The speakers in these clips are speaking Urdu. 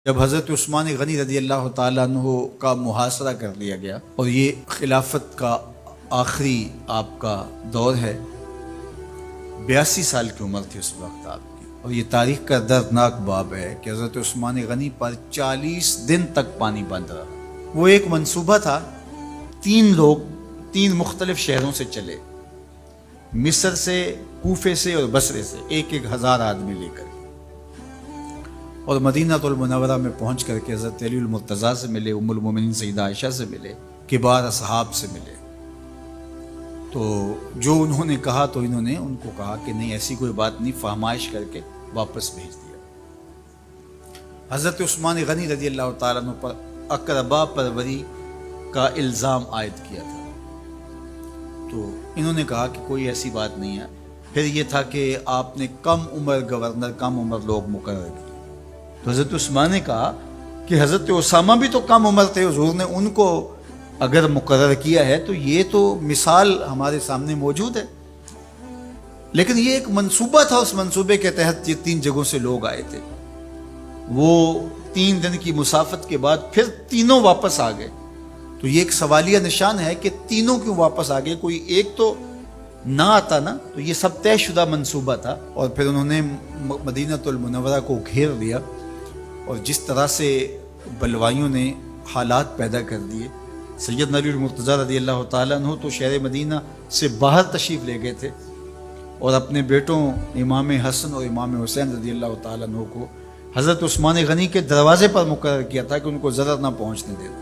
جب حضرت عثمان غنی رضی اللہ تعالیٰ عنہ کا محاصرہ کر لیا گیا اور یہ خلافت کا آخری آپ کا دور ہے، 82 سال کی عمر تھی اس وقت آپ کی، اور یہ تاریخ کا دردناک باب ہے کہ حضرت عثمان غنی پر 40 دن تک پانی بند رہا۔ وہ ایک منصوبہ تھا، 3 لوگ 3 مختلف شہروں سے چلے، مصر سے، کوفے سے اور بصرے سے، 1000 آدمی لے کر، اور مدینہ المنورہ میں پہنچ کر کے حضرت علی المرتضیٰ سے ملے، ام المومنین سیدہ عائشہ سے ملے، کبار اصحاب سے ملے۔ تو جو انہوں نے کہا تو انہوں نے ان کو کہا کہ نہیں، ایسی کوئی بات نہیں، فہمائش کر کے واپس بھیج دیا۔ حضرت عثمان غنی رضی اللہ تعالیٰ عنہ پر اقربا پروری کا الزام عائد کیا تھا، تو انہوں نے کہا کہ کوئی ایسی بات نہیں ہے۔ پھر یہ تھا کہ آپ نے کم عمر گورنر، کم عمر لوگ مقرر کیے، تو حضرت عثمان نے کہا کہ حضرت اسامہ بھی تو کم عمر تھے، حضور نے ان کو اگر مقرر کیا ہے تو یہ تو مثال ہمارے سامنے موجود ہے۔ لیکن یہ ایک منصوبہ تھا، اس منصوبے کے تحت یہ 3 جگہوں سے لوگ آئے تھے۔ وہ 3 دن کی مسافت کے بعد پھر تینوں واپس آ گئے، تو یہ ایک سوالیہ نشان ہے کہ تینوں کیوں واپس آ گئے، کوئی ایک تو نہ آتا نا۔ تو یہ سب طے شدہ منصوبہ تھا، اور پھر انہوں نے مدینہ المنورہ کو گھیر لیا، اور جس طرح سے بلوائیوں نے حالات پیدا کر دیے۔ سیدنا علی المرتضیٰ رضی اللہ تعالیٰ عنہ تو شہر مدینہ سے باہر تشریف لے گئے تھے، اور اپنے بیٹوں امام حسن اور امام حسین رضی اللہ تعالیٰ عنہ کو حضرت عثمان غنی کے دروازے پر مقرر کیا تھا کہ ان کو ضرر نہ پہنچنے دینا۔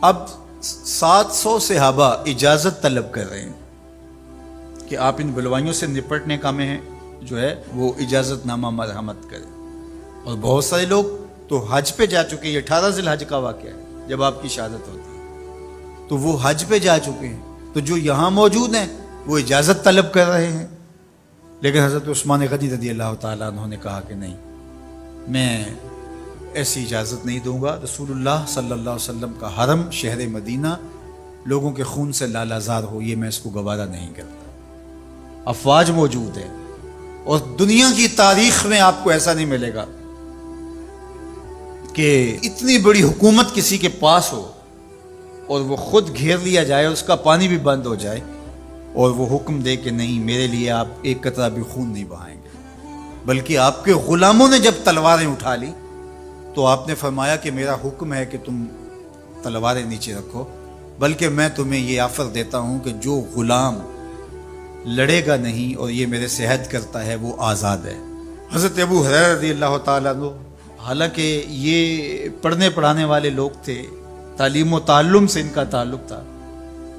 اب 700 صحابہ اجازت طلب کر رہے ہیں کہ آپ ان بلوائیوں سے نپٹنے کا میں جو ہے وہ اجازت نامہ مرحمت کریں، اور بہت سارے لوگ تو حج پہ جا چکے ہیں۔ یہ 18 ذی الحج کا واقعہ ہے جب آپ کی شہادت ہوتی ہے، تو وہ حج پہ جا چکے ہیں، تو جو یہاں موجود ہیں وہ اجازت طلب کر رہے ہیں۔ لیکن حضرت عثمان غنی رضی اللہ تعالیٰ عنہ نے کہا کہ نہیں، میں ایسی اجازت نہیں دوں گا۔ رسول اللہ صلی اللہ علیہ وسلم کا حرم شہر مدینہ لوگوں کے خون سے لالازار ہو، یہ میں اس کو گوارا نہیں کرتا۔ افواج موجود ہے، اور دنیا کی تاریخ میں آپ کو ایسا نہیں ملے گا کہ اتنی بڑی حکومت کسی کے پاس ہو اور وہ خود گھیر لیا جائے، اس کا پانی بھی بند ہو جائے، اور وہ حکم دے کہ نہیں، میرے لیے آپ ایک قطرہ بھی خون نہیں بہائیں گے۔ بلکہ آپ کے غلاموں نے جب تلواریں اٹھا لی تو آپ نے فرمایا کہ میرا حکم ہے کہ تم تلواریں نیچے رکھو، بلکہ میں تمہیں یہ آفر دیتا ہوں کہ جو غلام لڑے گا نہیں اور یہ میرے سے عہد کرتا ہے وہ آزاد ہے۔ حضرت ابو ہریرہ رضی اللہ تعالیٰ عنہ، حالانکہ یہ پڑھنے پڑھانے والے لوگ تھے، تعلیم و تعلم سے ان کا تعلق تھا،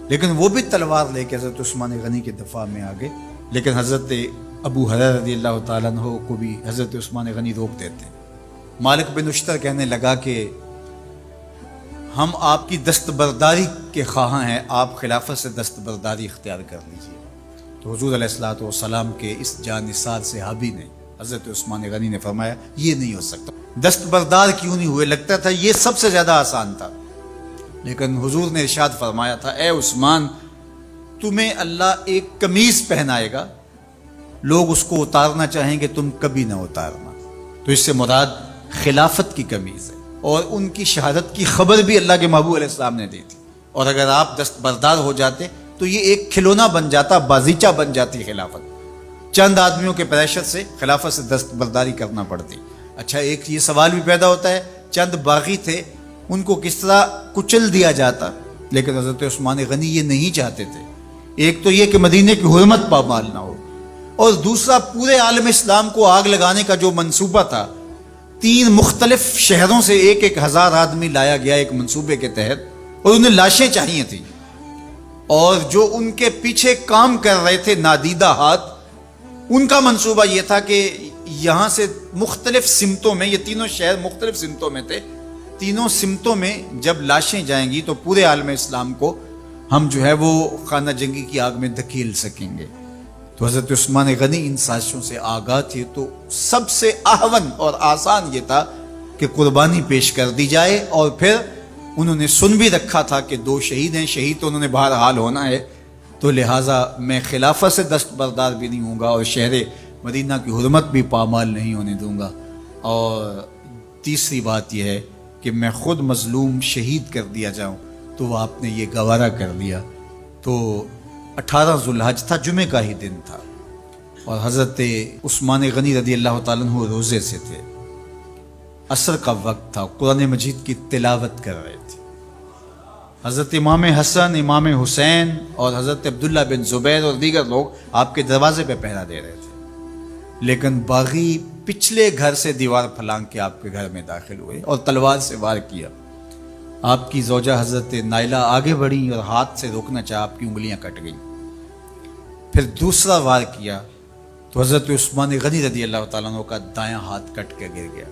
لیکن وہ بھی تلوار لے کے حضرت عثمان غنی کے دفاع میں آ گئے۔ لیکن حضرت ابو ہریرہ رضی اللہ تعالیٰ عنہ کو بھی حضرت عثمان غنی روک دیتے۔ مالک بن اشتر کہنے لگا کہ ہم آپ کی دستبرداری کے خواہاں ہیں، آپ خلافت سے دستبرداری اختیار کر لیجیے۔ تو حضور علیہ الصلوۃ والسلام کے اس جانثار صحابی نے، حضرت عثمان غنی نے فرمایا یہ نہیں ہو سکتا۔ دستبردار کیوں نہیں ہوئے؟ لگتا تھا یہ سب سے زیادہ آسان تھا، لیکن حضور نے ارشاد فرمایا تھا، اے عثمان، تمہیں اللہ ایک قمیض پہنائے گا، لوگ اس کو اتارنا چاہیں گے، تم کبھی نہ اتارنا۔ تو اس سے مراد خلافت کی قمیض ہے، اور ان کی شہادت کی خبر بھی اللہ کے محبوب علیہ السلام نے دی تھی، اور اگر آپ دستبردار ہو جاتے تو یہ ایک کھلونا بن جاتا، بازیچہ بن جاتی خلافت۔ چند آدمیوں کے پریشر سے خلافت سے دستبرداری کرنا پڑتی۔ اچھا، ایک یہ سوال بھی پیدا ہوتا ہے، چند باغی تھے، ان کو کس طرح کچل دیا جاتا؟ لیکن حضرت عثمان غنی یہ نہیں چاہتے تھے۔ ایک تو یہ کہ مدینے کی حرمت پامال نہ ہو، اور دوسرا پورے عالم اسلام کو آگ لگانے کا جو منصوبہ تھا، 3 مختلف شہروں سے 1000 آدمی لایا گیا ایک منصوبے کے تحت، اور انہیں لاشیں چاہیے تھیں، اور جو ان کے پیچھے کام کر رہے تھے نادیدہ ہاتھ، ان کا منصوبہ یہ تھا کہ یہاں سے مختلف سمتوں میں، یہ تینوں شہر مختلف سمتوں میں تھے، تینوں سمتوں میں جب لاشیں جائیں گی تو پورے عالم اسلام کو ہم جو ہے وہ خانہ جنگی کی آگ میں دھکیل سکیں گے۔ تو حضرت عثمان غنی ان سازشوں سے آگاہ تھے، تو سب سے اہون اور آسان یہ تھا کہ قربانی پیش کر دی جائے، اور پھر انہوں نے سن بھی رکھا تھا کہ 2 شہید ہیں، شہید تو انہوں نے بہرحال ہونا ہے، تو لہٰذا میں خلافت سے دستبردار بھی نہیں ہوں گا، اور شہر مدینہ کی حرمت بھی پامال نہیں ہونے دوں گا۔ اور تیسری بات یہ ہے کہ میں خود مظلوم شہید کر دیا جاؤں، تو آپ نے یہ گوارا کر لیا۔ تو 18 ذوالحج تھا، جمعے کا ہی دن تھا، اور حضرت عثمان غنی رضی اللہ تعالیٰ عنہ روزے سے تھے، عصر کا وقت تھا، قرآن مجید کی تلاوت کر رہے تھے۔ حضرت امام حسن، امام حسین اور حضرت عبداللہ بن زبیر اور دیگر لوگ آپ کے دروازے پہ پہرا دے رہے تھے، لیکن باغی پچھلے گھر سے دیوار پھلانگ کے آپ کے گھر میں داخل ہوئے اور تلوار سے وار کیا۔ آپ کی زوجہ حضرت نائلہ آگے بڑھی اور ہاتھ سے روکنا چاہا، آپ کی انگلیاں کٹ گئیں۔ پھر دوسرا وار کیا تو حضرت عثمان غنی رضی اللہ تعالیٰ عنہ کا دایاں ہاتھ کٹ کے گر گیا۔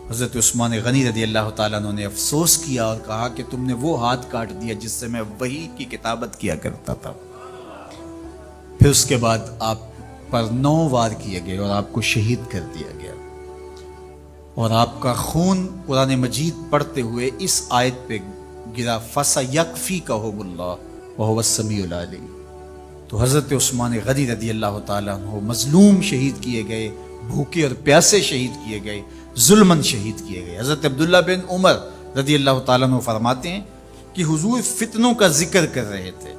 حضرت عثمان غنی رضی اللہ تعالیٰ عنہ نے افسوس کیا اور کہا کہ تم نے وہ ہاتھ کاٹ دیا جس سے میں وحی کی کتابت کیا کرتا تھا۔ پھر اس کے بعد آپ پر 9 وار کیے گئے اور آپ کو شہید کر دیا گیا، اور آپ کا خون قرآن مجید پڑھتے ہوئے اس آیت پہ گرا، فَسَيَكْفِيكَهُمُ اللَّهُ وَهُوَ السَّمِيعُ الْعَلِيمُ۔ تو حضرت عثمان غنی رضی اللہ تعالیٰ عنہ مظلوم شہید کیے گئے، بھوکے اور پیاسے شہید کیے گئے، ظلماً شہید کیے گئے۔ حضرت عبداللہ بن عمر رضی اللہ تعالیٰ عنہ فرماتے ہیں کہ حضور فتنوں کا ذکر کر رہے تھے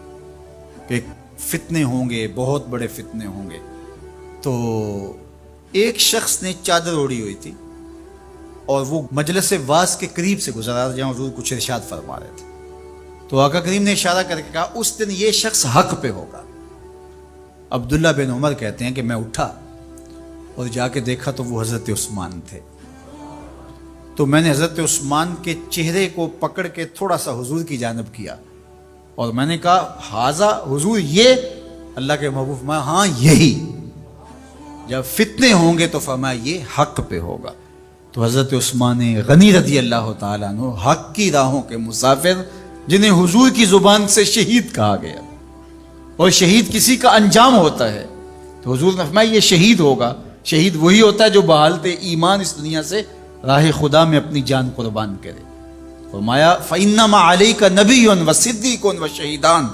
کہ فتنے ہوں گے، بہت بڑے فتنے ہوں گے۔ تو ایک شخص نے چادر اوڑھی ہوئی تھی اور وہ مجلس واعظ کے قریب سے گزرا جہاں حضور کچھ ارشاد فرما رہے تھے، تو آقا کریم نے اشارہ کر کے کہا اس دن یہ شخص حق پہ ہوگا۔ عبداللہ بن عمر کہتے ہیں کہ میں اٹھا اور جا کے دیکھا تو وہ حضرت عثمان تھے۔ تو میں نے حضرت عثمان کے چہرے کو پکڑ کے تھوڑا سا حضور کی جانب کیا اور میں نے کہا حاضہ حضور، یہ اللہ کے محبوب فرمایا ہاں یہی، جب فتنے ہوں گے تو فرمایا یہ حق پہ ہوگا۔ تو حضرت عثمان غنی رضی اللہ تعالیٰ عنہ حق کی راہوں کے مسافر، جنہیں حضور کی زبان سے شہید کہا گیا، اور شہید کسی کا انجام ہوتا ہے، تو حضور نے فرمایا یہ شہید ہوگا۔ شہید وہی ہوتا ہے جو بحالت ایمان اس دنیا سے راہ خدا میں اپنی جان قربان کرے۔ فرمایا فَإِنَّمَا عَلَيْكَ نَبِيٌّ وَصِدِّيقٌ وَشَهِيدَانٌ،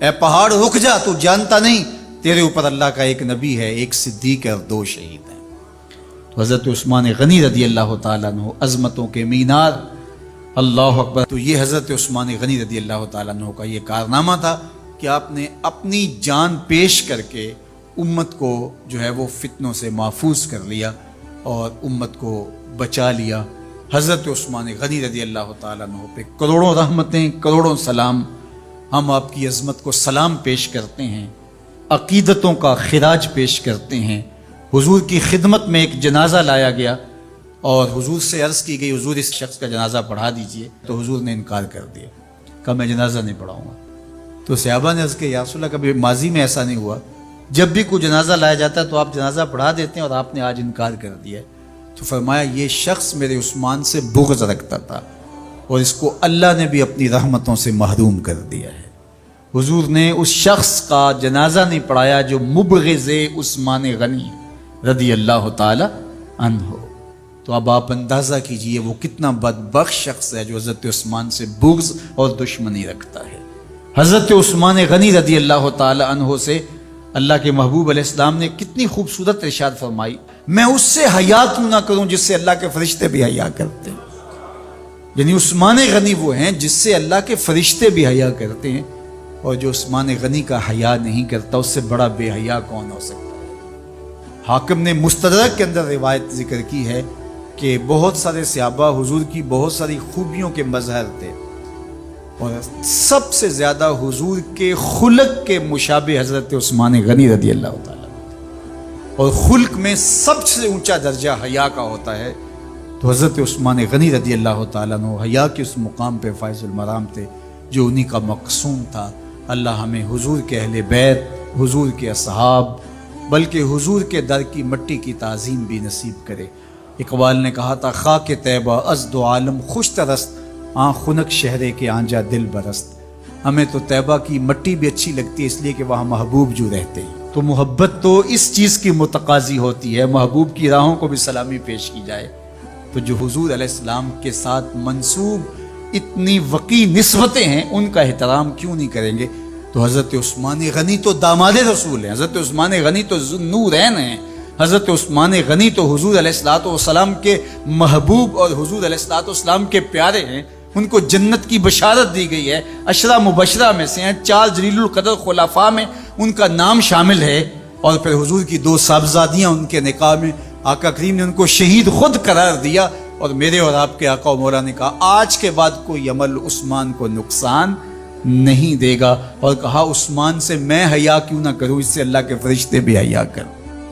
اے پہاڑ رک جا، تو جانتا نہیں تیرے اوپر اللہ کا ایک نبی ہے، ایک صدیق ہے اور 2 شہید ہیں۔ تو حضرت عثمان غنی رضی اللہ تعالیٰ عنہ عظمتوں کے مینار، اللہ اکبر۔ تو یہ حضرت عثمان غنی رضی اللہ تعالیٰ عنہ کا یہ کارنامہ تھا کہ آپ نے اپنی جان پیش کر کے امت کو جو ہے وہ فتنوں سے محفوظ کر لیا اور امت کو بچا لیا۔ حضرت عثمان غنی رضی اللہ تعالیٰ عنہ پہ کروڑوں رحمتیں، کروڑوں سلام۔ ہم آپ کی عظمت کو سلام پیش کرتے ہیں، عقیدتوں کا خراج پیش کرتے ہیں۔ حضور کی خدمت میں ایک جنازہ لایا گیا اور حضور سے عرض کی گئی حضور اس شخص کا جنازہ پڑھا دیجئے، تو حضور نے انکار کر دیا، کہا میں جنازہ نہیں پڑھاؤں گا۔ تو صحابہ نے عرض کیا یا رسول اللہ، کبھی ماضی میں ایسا نہیں ہوا، جب بھی کوئی جنازہ لایا جاتا ہے تو آپ جنازہ پڑھا دیتے ہیں اور آپ نے آج انکار کر دیا ہے۔ تو فرمایا یہ شخص میرے عثمان سے بغض رکھتا تھا اور اس کو اللہ نے بھی اپنی رحمتوں سے محروم کر دیا ہے۔ حضور نے اس شخص کا جنازہ نہیں پڑھایا جو مبغض عثمان غنی رضی اللہ تعالی عنہ۔ تو اب آپ اندازہ کیجئے وہ کتنا بدبخت شخص ہے جو حضرت عثمان سے بغض اور دشمنی رکھتا ہے۔ حضرت عثمان غنی رضی اللہ تعالی عنہ سے اللہ کے محبوب علیہ السلام نے کتنی خوبصورت ارشاد فرمائی، میں اس سے حیا کیوں نہ کروں جس سے اللہ کے فرشتے بھی حیا کرتے ہیں۔ یعنی عثمان غنی وہ ہیں جس سے اللہ کے فرشتے بھی حیا کرتے ہیں، اور جو عثمان غنی کا حیا نہیں کرتا اس سے بڑا بے حیا کون ہو سکتا ہے۔ حاکم نے مستدرک کے اندر روایت ذکر کی ہے کہ بہت سارے صحابہ حضور کی بہت ساری خوبیوں کے مظہر تھے، اور سب سے زیادہ حضور کے خلق کے مشابہ حضرت عثمان غنی رضی اللہ تعالیٰ، اور خلق میں سب سے اونچا درجہ حیا کا ہوتا ہے۔ تو حضرت عثمان غنی رضی اللہ تعالیٰ عنہ حیا کے اس مقام پہ فائز المرام تھے جو انہی کا مقصوم تھا۔ اللہ ہمیں حضور کے اہل بیت، حضور کے اصحاب، بلکہ حضور کے در کی مٹی کی تعظیم بھی نصیب کرے۔ اقبال نے کہا تھا خاک طیبہ از دو عالم خوش ترست، آن خنک شہرے کے آنجا دل برست۔ ہمیں تو طیبہ کی مٹی بھی اچھی لگتی ہے اس لیے کہ وہاں محبوب جو رہتے ہیں۔ تو محبت تو اس چیز کی متقاضی ہوتی ہے، محبوب کی راہوں کو بھی سلامی پیش کی جائے۔ تو جو حضور علیہ السلام کے ساتھ منسوب اتنی وقی نسبتیں ہیں ان کا احترام کیوں نہیں کریں گے؟ تو حضرت عثمان غنی تو داماد رسول ہیں، حضرت عثمان غنی تو ذو النورین ہیں، حضرت عثمان غنی تو حضور علیہ الصلوۃ والسلام کے محبوب اور حضور علیہ الصلوۃ والسلام کے پیارے ہیں، ان کو جنت کی بشارت دی گئی ہے، عشرہ مبشرہ میں سے ہیں، 4 جلیل القدر خلفاء میں ان کا نام شامل ہے، اور پھر حضور کی 2 صاحبزادیاں ان کے نکاح میں آقا کریم نے ان کو شہید خود قرار دیا، اور میرے اور آپ کے آقا و مولا نے کہا آج کے بعد کوئی عمل عثمان کو نقصان نہیں دے گا، اور کہا عثمان سے میں حیا کیوں نہ کروں، اس سے اللہ کے فرشتے بھی حیا کریں۔